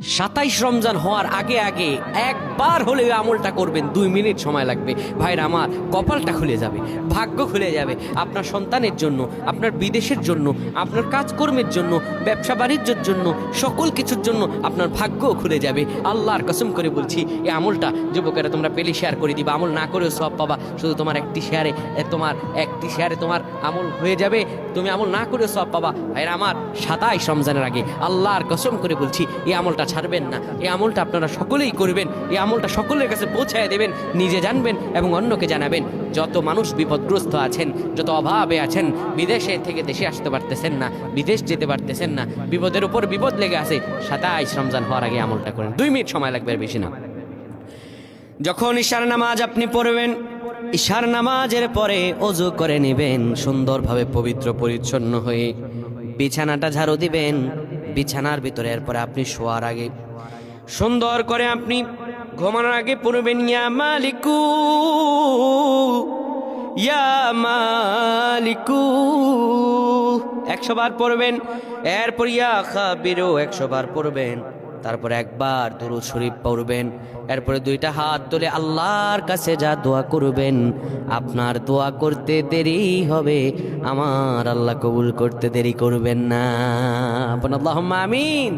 27 রমজান হওয়ার আগে আগে একবার হলেও আমলটা করবেন, 2 মিনিট সময় লাগবে। ভাইরা আমার, কপালটা খুলে যাবে, ভাগ্য খুলে যাবে। আপনার সন্তানের জন্য, আপনার বিদেশের জন্য, আপনার কাজকর্মের জন্য, ব্যবসা বাণিজ্যের জন্য, সকল কিছুর জন্য আপনার ভাগ্যও খুলে যাবে। আল্লাহর কসম করে বলছি, এই আমলটা যুবকেরা তোমরা পেলে শেয়ার করে দিবা। আমল না করেও সব পাবা, শুধু তোমার একটি শেয়ারে তোমার আমল হয়ে যাবে। তুমি আমল না করেও সব পাবা। ভাইরা আমার, 27 রমজানের আগে আল্লাহর কসম করে বলছি, এই আমলটা ছাড়বেন না। এই আমলটা আপনারা সকলেই করবেন, এই আমলটা সকলের কাছে পৌঁছায় দেবেন, নিজে জানবেন এবং অন্যকে জানাবেন। যত মানুষ বিপদগ্রস্ত আছেন, যত অভাবে আছেন, বিদেশে থেকে দেশে আসতে পারতেছেন না, বিদেশ যেতে পারতেছেন না, বিপদের উপর বিপদ লেগে আছে, 27 রমজান হওয়ার আগে আমলটা করেন। 2 মিনিট সময় লাগবে, আর বেশি না। যখন ঈশার নামাজ আপনি পড়বেন, ঈশার নামাজের পরে ওযু করে নেবেন, সুন্দরভাবে পবিত্র পরিচ্ছন্ন হয়ে বিছানাটা ঝাড়ু দিবেন। বিছানার ভিতরে এরপরে আপনি শোয়ার আগে সুন্দর করে আপনি ঘুমানোর আগে পড়বেন, ইয়া মালিকু ইয়া মালিকু 100 বার পড়বেন। এরপর ইয়া খাবিরু 100 বার পড়বেন। তারপরে একবার দুরূদ শরীফ পড়বেন। এরপরে 2টা হাত তুলে আল্লাহর কাছে যা দোয়া করবেন, আপনার দোয়া করতে দেরি হবে, আমার আল্লাহ কবুল করতে দেরি করবেন না। আল্লাহুম্মা আমিন।